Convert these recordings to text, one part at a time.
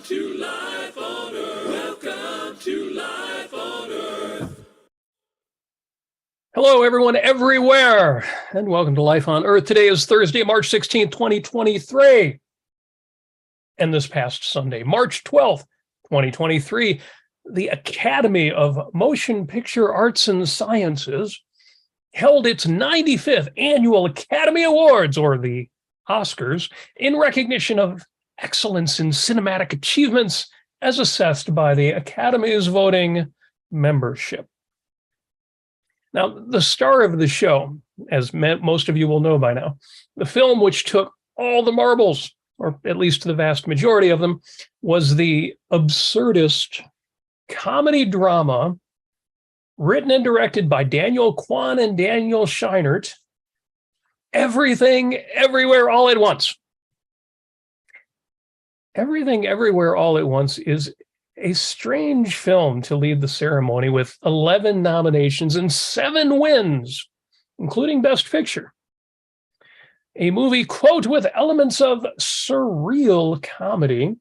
to Life on Earth. Welcome to Life on Earth. Hello, everyone everywhere, and welcome to Life on Earth. Today is Thursday, March 16th, 2023. And this past Sunday, March 12th, 2023, the Academy of Motion Picture Arts and Sciences held its 95th Annual Academy Awards, or the Oscars, in recognition of excellence in cinematic achievements as assessed by the Academy's voting membership. Now, the star of the show, as most of you will know by now, the film which took all the marbles, or at least the vast majority of them, was the absurdist comedy drama written and directed by Daniel Kwan and Daniel Scheinert, Everything, Everywhere, All at Once. Everything, Everywhere, All at Once is a strange film to lead the ceremony with 11 nominations and 7 wins, including Best Picture. A movie, quote, with elements of surreal comedy,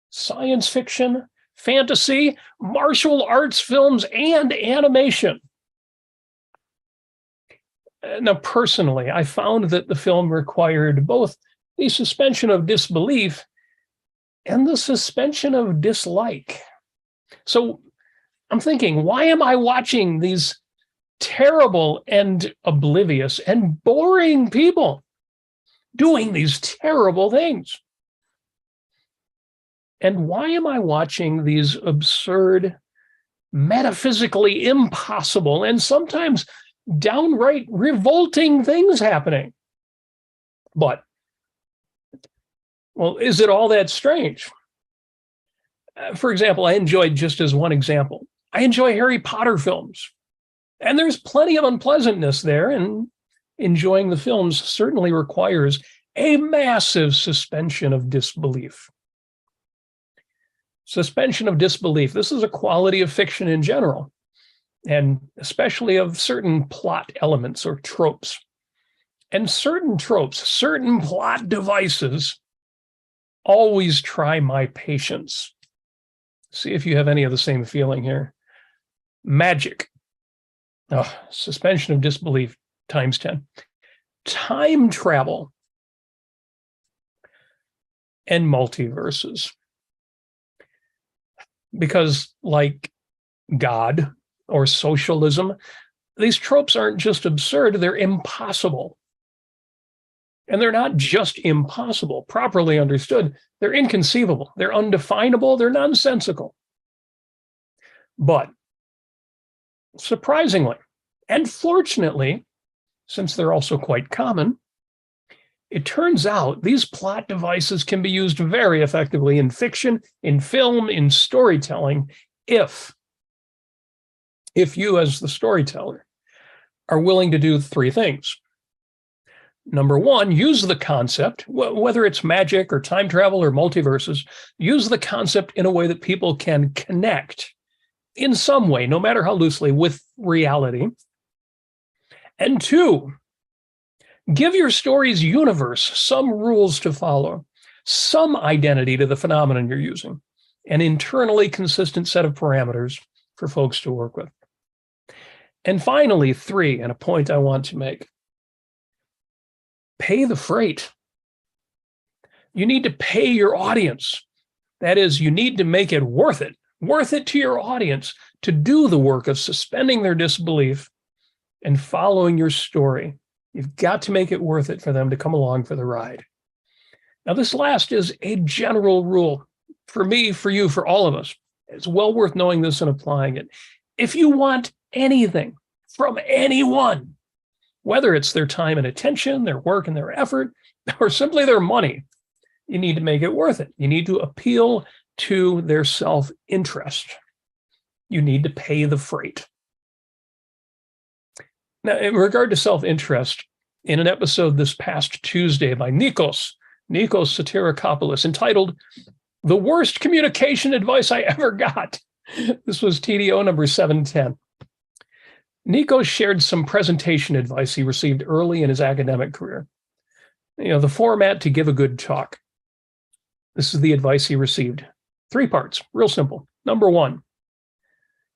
science fiction, fantasy, martial arts films, and animation. Now, personally, I found that the film required both the suspension of disbelief and the suspension of dislike. So I'm thinking, why am I watching these terrible and oblivious and boring people doing these terrible things? And why am I watching these absurd, metaphysically impossible, and sometimes downright revolting things happening? But, well, is it all that strange? For example, I enjoyed, just as one example, I enjoy Harry Potter films. And there's plenty of unpleasantness there, and enjoying the films certainly requires a massive suspension of disbelief. Suspension of disbelief. This is a quality of fiction in general, and especially of certain plot elements or tropes. And certain tropes, certain plot devices always try my patience. See if you have any of the same feeling here. Magic. Oh, suspension of disbelief times 10. Time travel. And multiverses. Because, like God or socialism, these tropes aren't just absurd, they're impossible. And they're not just impossible. Properly understood, they're inconceivable, they're undefinable, they're nonsensical. But surprisingly, and fortunately, since they're also quite common, it turns out these plot devices can be used very effectively in fiction, in film, in storytelling, if you, as the storyteller, are willing to do 3 things. Number 1, use the concept, whether it's magic or time travel or multiverses, use the concept in a way that people can connect in some way, no matter how loosely, with reality. And 2, give your story's universe some rules to follow, some identity to the phenomenon you're using, an internally consistent set of parameters for folks to work with. And finally, 3, and a point I want to make, pay the freight. You need to pay your audience. That is, you need to make it worth it to your audience to do the work of suspending their disbelief and following your story. You've got to make it worth it for them to come along for the ride. Now, this last is a general rule for me, for you, for all of us. It's well worth knowing this and applying it. If you want anything from anyone, whether it's their time and attention, their work and their effort, or simply their money, you need to make it worth it. You need to appeal to their self-interest. You need to pay the freight. Now, in regard to self-interest, in an episode this past Tuesday by Nikos Sotirakopoulos, entitled "The Worst Communication Advice I Ever Got," this was TDO number 710. Nikos shared some presentation advice he received early in his academic career. The format to give a good talk. This is the advice he received. 3 parts, real simple. Number 1,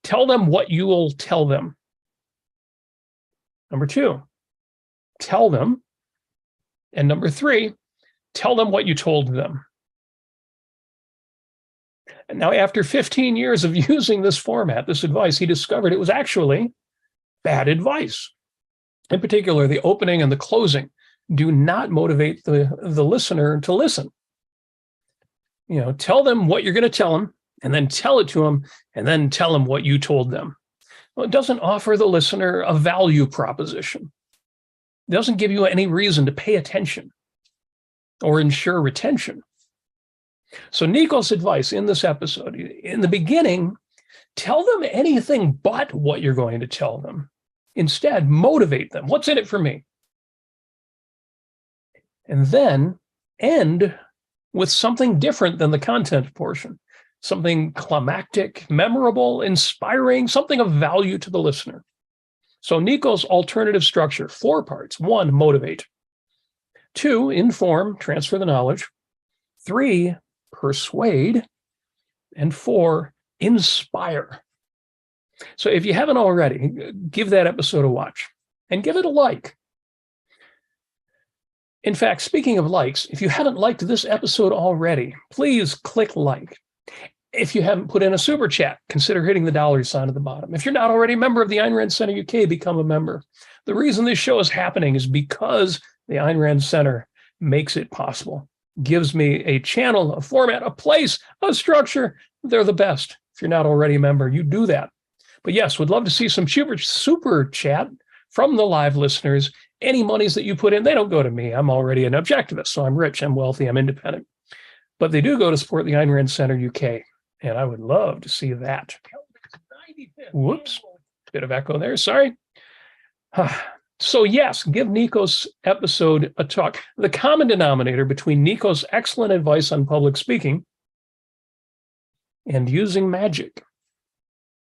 tell them what you will tell them. Number 2, tell them. And number 3, tell them what you told them. And now, after 15 years of using this format, this advice, he discovered it was actually bad advice. In particular, the opening and the closing do not motivate the listener to listen. Tell them what you're going to tell them, and then tell it to them, and then tell them what you told them. Well, it doesn't offer the listener a value proposition. It doesn't give you any reason to pay attention or ensure retention. So Nico's advice in this episode, in the beginning, tell them anything but what you're going to tell them. Instead, motivate them. What's in it for me? And then end with something different than the content portion, something climactic, memorable, inspiring, something of value to the listener. So Nico's alternative structure, 4 parts. 1, motivate. 2, inform, transfer the knowledge. 3, persuade. And 4, inspire. So if you haven't already, give that episode a watch and give it a like. In fact, speaking of likes, if you haven't liked this episode already, please click like. If you haven't put in a super chat, consider hitting the $ sign at the bottom. If you're not already a member of the Ayn Rand Center UK, become a member. The reason this show is happening is because the Ayn Rand Center makes it possible. Gives me a channel, a format, a place, a structure. They're the best. If you're not already a member, you do that. But yes, would love to see some super chat from the live listeners. Any monies that you put in, they don't go to me. I'm already an objectivist, so I'm rich, I'm wealthy, I'm independent. But they do go to support the Ayn Rand Center UK, and I would love to see that. Whoops, bit of echo there, sorry. So yes, give Nico's episode a talk. The common denominator between Nico's excellent advice on public speaking and using magic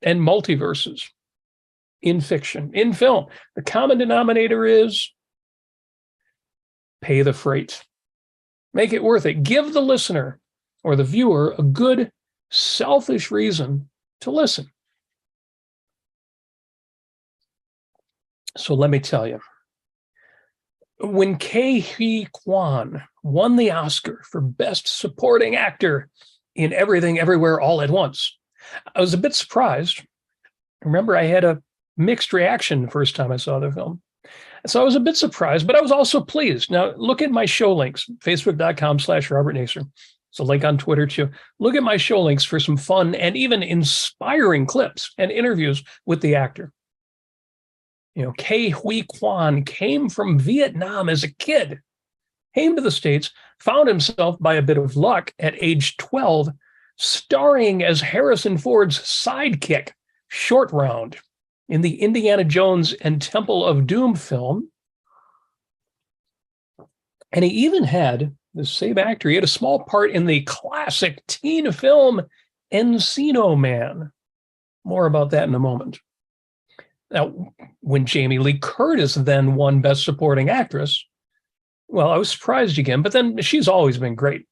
and multiverses in fiction, in film, the common denominator is pay the freight. Make it worth it. Give the listener or the viewer a good, selfish reason to listen. So let me tell you, when Ke Huy Quan won the Oscar for Best Supporting Actor in Everything, Everywhere, All at Once, I was a bit surprised. Remember, I had a mixed reaction the first time I saw the film. So I was a bit surprised, but I was also pleased. Now, look at my show links, facebook.com/Robert Nasir. It's a link on Twitter, too. Look at my show links for some fun and even inspiring clips and interviews with the actor. Ke Huy Quan came from Vietnam as a kid, came to the States, found himself by a bit of luck at age 12, starring as Harrison Ford's sidekick, Short Round, in the Indiana Jones and Temple of Doom film. And he even had, the same actor, he had a small part in the classic teen film Encino Man. More about that in a moment. Now, when Jamie Lee Curtis then won Best Supporting Actress, well, I was surprised again, but then she's always been great.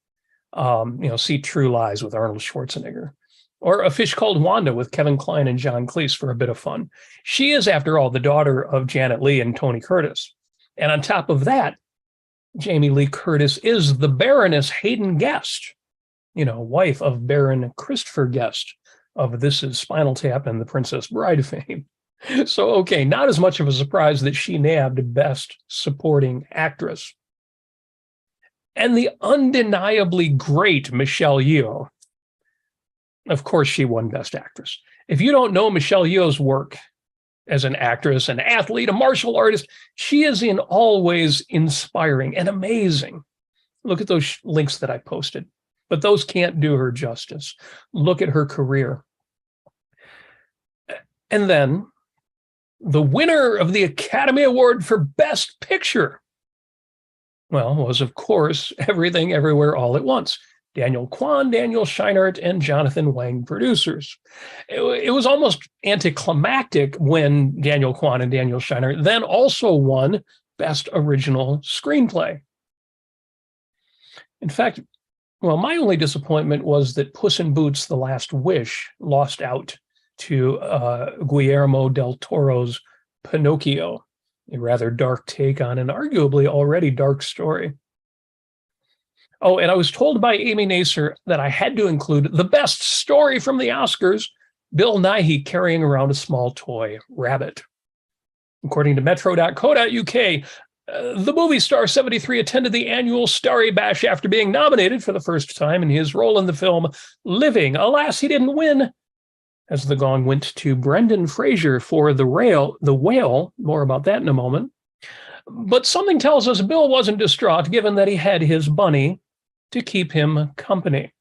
See True Lies with Arnold Schwarzenegger. Or A Fish Called Wanda with Kevin Kline and John Cleese for a bit of fun. She is, after all, the daughter of Janet Leigh and Tony Curtis. And on top of that, Jamie Lee Curtis is the Baroness Hayden Guest, wife of Baron Christopher Guest of This Is Spinal Tap and The Princess Bride fame. So, okay, not as much of a surprise that she nabbed Best Supporting Actress. And the undeniably great Michelle Yeoh, of course, she won Best Actress. If you don't know Michelle Yeoh's work as an actress, an athlete, a martial artist, she is in all ways inspiring and amazing. Look at those links that I posted, but those can't do her justice. Look at her career. And then the winner of the Academy Award for Best Picture, was, of course, Everything, Everywhere, All at Once. Daniel Kwan, Daniel Scheinert, and Jonathan Wang producers. It was almost anticlimactic when Daniel Kwan and Daniel Scheinert then also won Best Original Screenplay. In fact, Well, my only disappointment was that Puss in Boots: The Last Wish lost out to Guillermo del Toro's Pinocchio, a rather dark take on an arguably already dark story. Oh, and I was told by Amy Nasir that I had to include the best story from the Oscars, Bill Nighy carrying around a small toy rabbit. According to metro.co.uk, the movie star 73 attended the annual Starry Bash after being nominated for the first time in his role in the film Living. Alas, he didn't win, as the gong went to Brendan Fraser for The Whale. More about that in a moment. But something tells us Bill wasn't distraught, given that he had his bunny to keep him company.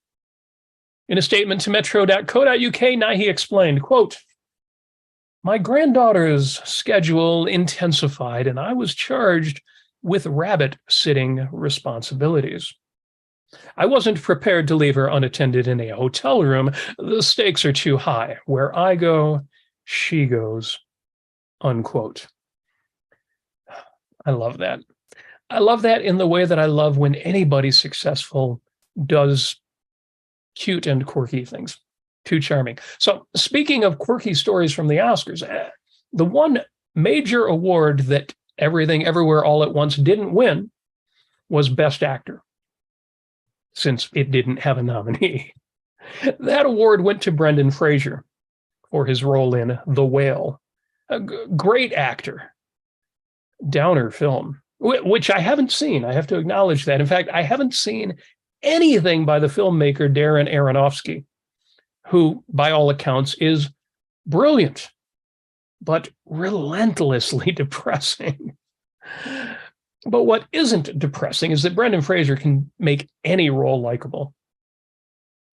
In a statement to metro.co.uk, Nighy explained, quote, "My granddaughter's schedule intensified, and I was charged with rabbit sitting responsibilities. I wasn't prepared to leave her unattended in a hotel room. The stakes are too high. Where I go, she goes," unquote. I love that. I love that in the way that I love when anybody successful does cute and quirky things. Too charming. So speaking of quirky stories from the Oscars, the one major award that Everything Everywhere All at Once didn't win was Best Actor, since it didn't have a nominee. That award went to Brendan Fraser for his role in The Whale. A great actor. Downer film, which I haven't seen. I have to acknowledge that. In fact, I haven't seen anything by the filmmaker Darren Aronofsky, who, by all accounts, is brilliant, but relentlessly depressing. But what isn't depressing is that Brendan Fraser can make any role likable.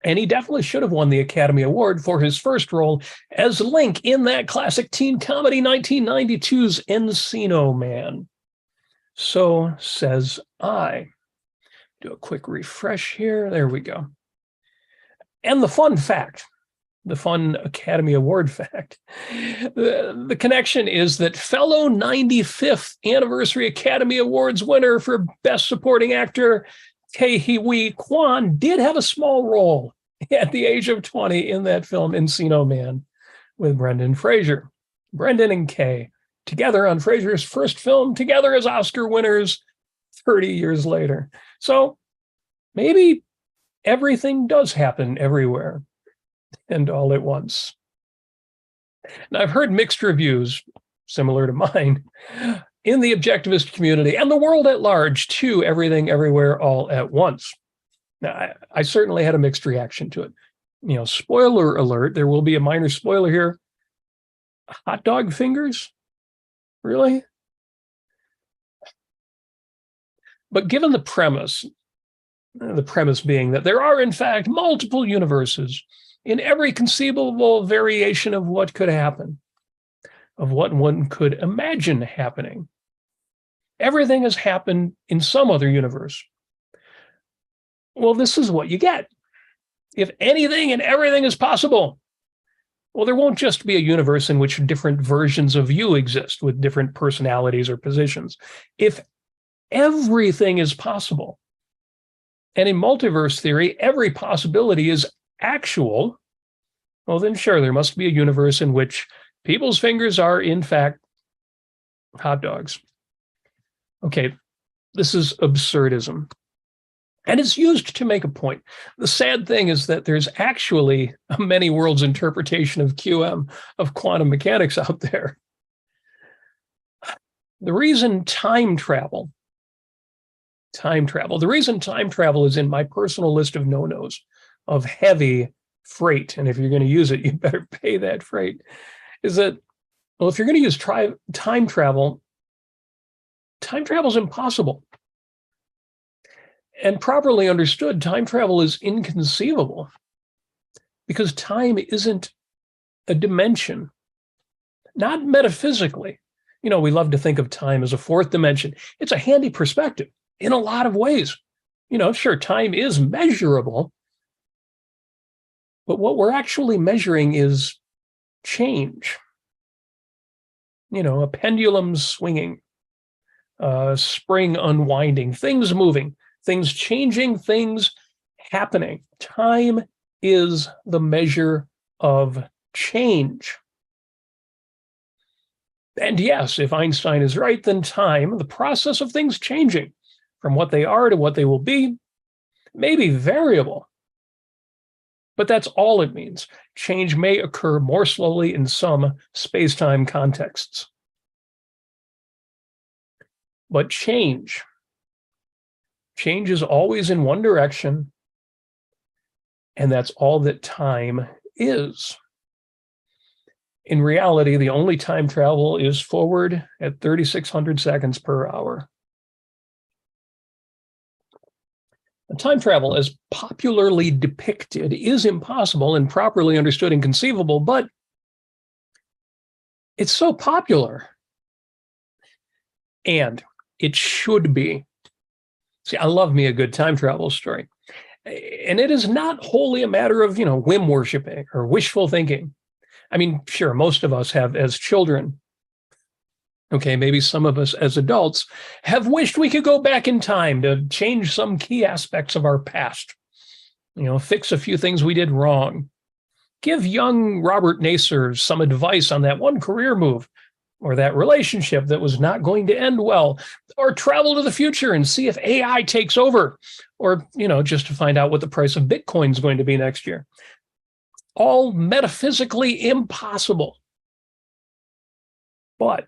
And he definitely should have won the Academy Award for his first role as Link in that classic teen comedy 1992's Encino Man. So says I. Do a quick refresh here. There we go. And the fun fact, the fun Academy Award fact, the connection is that fellow 95th Anniversary Academy Awards winner for Best Supporting Actor, Ke Huy Quan, did have a small role at the age of 20 in that film Encino Man with Brendan Fraser. Brendan and Kay together on Fraser's first film, together as Oscar winners 30 years later. So maybe everything does happen everywhere and all at once. Now, I've heard mixed reviews, similar to mine, in the objectivist community and the world at large to Everything Everywhere All at Once. Now, I certainly had a mixed reaction to it. You know, spoiler alert, there will be a minor spoiler here. Hot dog fingers? Really? But given the premise being that there are, in fact, multiple universes in every conceivable variation of what could happen, of what one could imagine happening. Everything has happened in some other universe. Well, this is what you get. If anything and everything is possible, well, there won't just be a universe in which different versions of you exist with different personalities or positions. If everything is possible, and in multiverse theory, every possibility is actual, well, then sure, there must be a universe in which people's fingers are, in fact, hot dogs. Okay, this is absurdism. And it's used to make a point. The sad thing is that there's actually a many worlds interpretation of QM, of quantum mechanics out there. The reason time travel is in my personal list of no-nos, of heavy freight, and if you're going to use it, you better pay that freight, is that, well, if you're going to use time travel is impossible. And properly understood, time travel is inconceivable because time isn't a dimension, not metaphysically. You know, we love to think of time as a fourth dimension. It's a handy perspective in a lot of ways. You know, sure, time is measurable, but what we're actually measuring is change. You know, a pendulum swinging, spring unwinding, things moving, things changing, things happening. Time is the measure of change. And yes, if Einstein is right, then time, the process of things changing from what they are to what they will be, may be variable. But that's all it means. Change may occur more slowly in some space-time contexts. But change is always in one direction, and that's all that time is. In reality, the only time travel is forward at 3,600 seconds per hour. Time travel, as popularly depicted, is impossible and properly understood and conceivable, but it's so popular. And it should be. See, I love me a good time travel story. And it is not wholly a matter of, whim worshiping or wishful thinking. I mean, sure, most of us have as children. Okay, maybe some of us as adults have wished we could go back in time to change some key aspects of our past. Fix a few things we did wrong. Give young Robert Nasir some advice on that one career move or that relationship that was not going to end well, or travel to the future and see if AI takes over, or, just to find out what the price of Bitcoin is going to be next year. All metaphysically impossible. But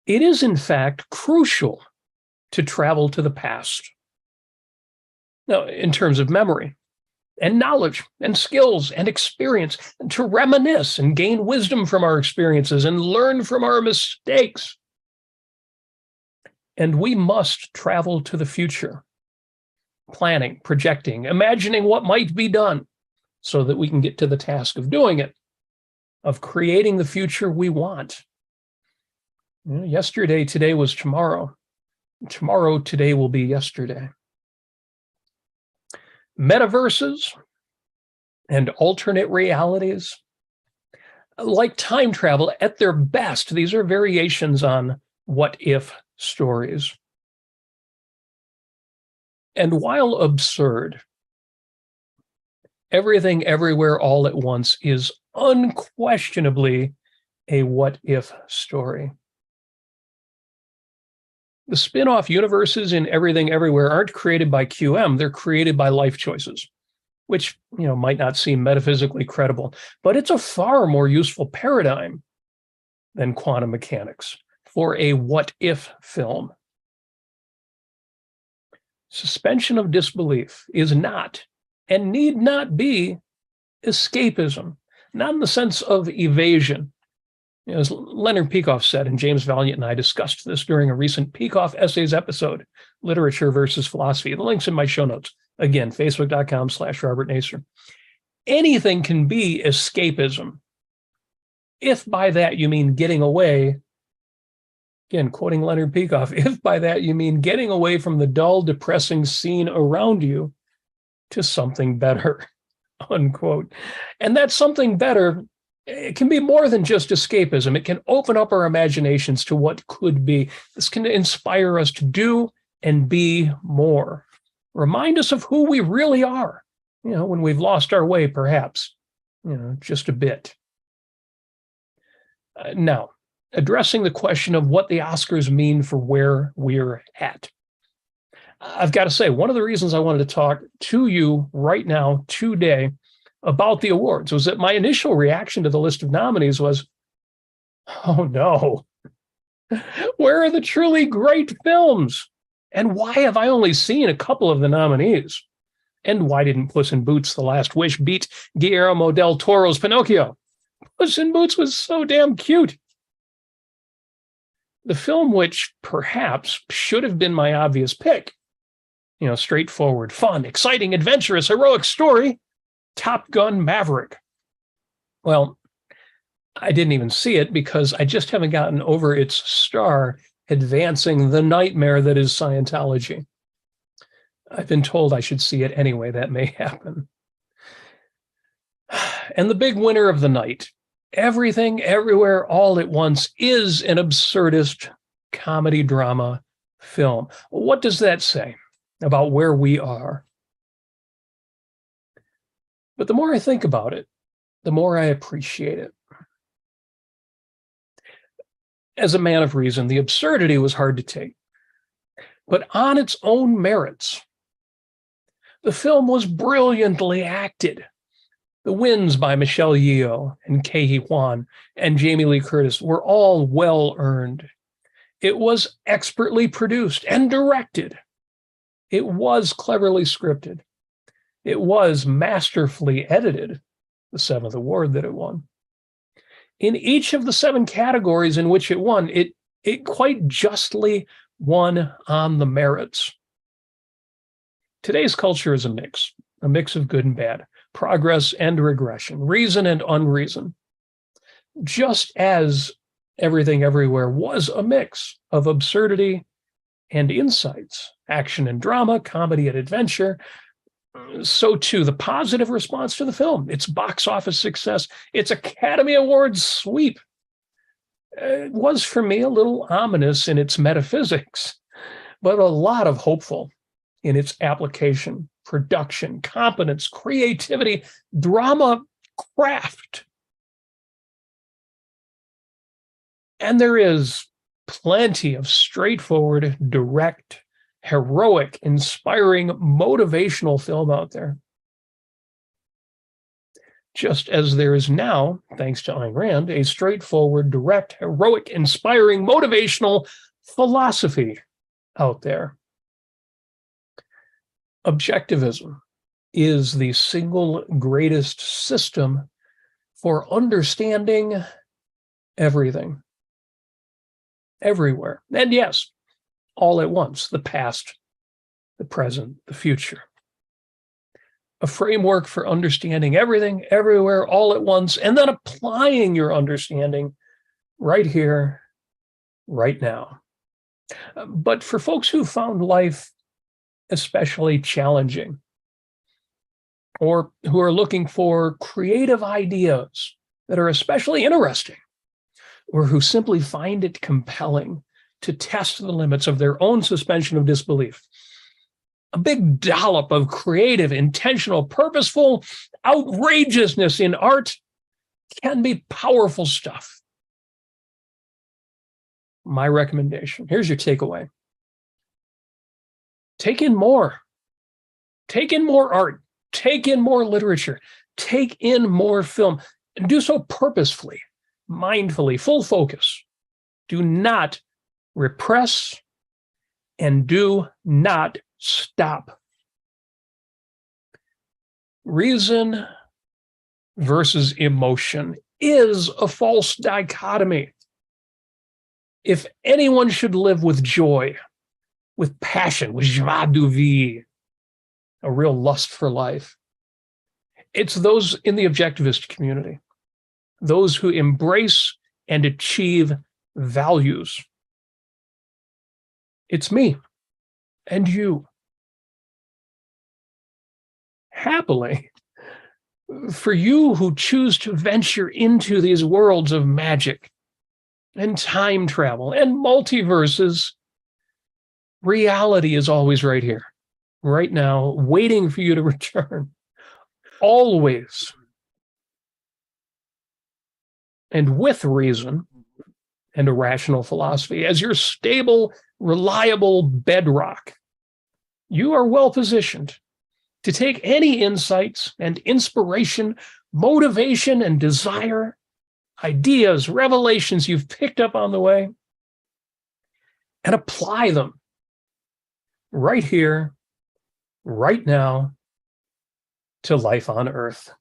it is, in fact, crucial to travel to the past. Now, in terms of memory and knowledge and skills and experience, and to reminisce and gain wisdom from our experiences and learn from our mistakes. And we must travel to the future, planning, projecting, imagining what might be done so that we can get to the task of doing it, of creating the future we want. Yesterday, today was tomorrow. Tomorrow, today will be yesterday. Metaverses and alternate realities, like time travel at their best, these are variations on what-if stories. And while absurd, Everything Everywhere All at Once is unquestionably a what-if story. The spin-off universes in Everything Everywhere aren't created by QM, they're created by life choices, which, might not seem metaphysically credible, but it's a far more useful paradigm than quantum mechanics for a what-if film. Suspension of disbelief is not, and need not be, escapism, not in the sense of evasion. As Leonard Peikoff said, and James Valiant and I discussed this during a recent Peikoff Essays episode, Literature versus Philosophy. The link's in my show notes. Again, facebook.com/Robert Nasir. Anything can be escapism. If by that you mean getting away, again, quoting Leonard Peikoff, if by that you mean getting away from the dull, depressing scene around you to something better, unquote. And that something better, it can be more than just escapism. It can open up our imaginations to what could be. This can inspire us to do and be more. Remind us of who we really are, when we've lost our way, perhaps, just a bit. Now, addressing the question of what the Oscars mean for where we're at. I've got to say, one of the reasons I wanted to talk to you right now, today, about the awards was that my initial reaction to the list of nominees was, oh no, where are the truly great films? And why have I only seen a couple of the nominees? And why didn't Puss in Boots: The Last Wish beat Guillermo del Toro's Pinocchio? Puss in Boots was so damn cute. The film which perhaps should have been my obvious pick, straightforward, fun, exciting, adventurous, heroic story, Top Gun: Maverick. Well, I didn't even see it because I just haven't gotten over its star advancing the nightmare that is Scientology. I've been told I should see it anyway. That may happen. And the big winner of the night, Everything Everywhere All at Once, is an absurdist comedy drama film. What does that say? about where we are. But the more I think about it, the more I appreciate it. As a man of reason, the absurdity was hard to take. But on its own merits, the film was brilliantly acted. The wins by Michelle Yeoh and Ke Huy Quan and Jamie Lee Curtis were all well earned. It was expertly produced and directed. It was cleverly scripted. It was masterfully edited, the 7th award that it won. In each of the 7 categories in which it won, it quite justly won on the merits. Today's culture is a mix of good and bad, progress and regression, reason and unreason. Just as Everything Everywhere was a mix of absurdity and insights, action and drama, comedy and adventure, so too the positive response to the film, its box office success, its Academy Awards sweep, was for me a little ominous in its metaphysics, but a lot of hopeful in its application, production, competence, creativity, drama, craft. And there is plenty of straightforward, direct, heroic, inspiring, motivational film out there. Just as there is now, thanks to Ayn Rand, a straightforward, direct, heroic, inspiring, motivational philosophy out there. Objectivism is the single greatest system for understanding everything, everywhere. And yes, all at once, the past, the present, the future. A framework for understanding everything, everywhere, all at once, and then applying your understanding right here, right now. But for folks who found life especially challenging, or who are looking for creative ideas that are especially interesting, or who simply find it compelling to test the limits of their own suspension of disbelief, a big dollop of creative, intentional, purposeful outrageousness in art can be powerful stuff. My recommendation, here's your takeaway. Take in more. Take in more art. Take in more literature. Take in more film. And do so purposefully, mindfully, full focus. Do not repress and do not stop. Reason versus emotion is a false dichotomy. If anyone should live with joy, with passion, with joie de vivre, a real lust for life, it's those in the objectivist community, those who embrace and achieve values. It's me and you. Happily, for you who choose to venture into these worlds of magic and time travel and multiverses, reality is always right here, right now, waiting for you to return. Always. And with reason and a rational philosophy as your stable, reliable bedrock, you are well positioned to take any insights and inspiration, motivation and desire, ideas, revelations you've picked up on the way, and apply them right here, right now, to life on Earth.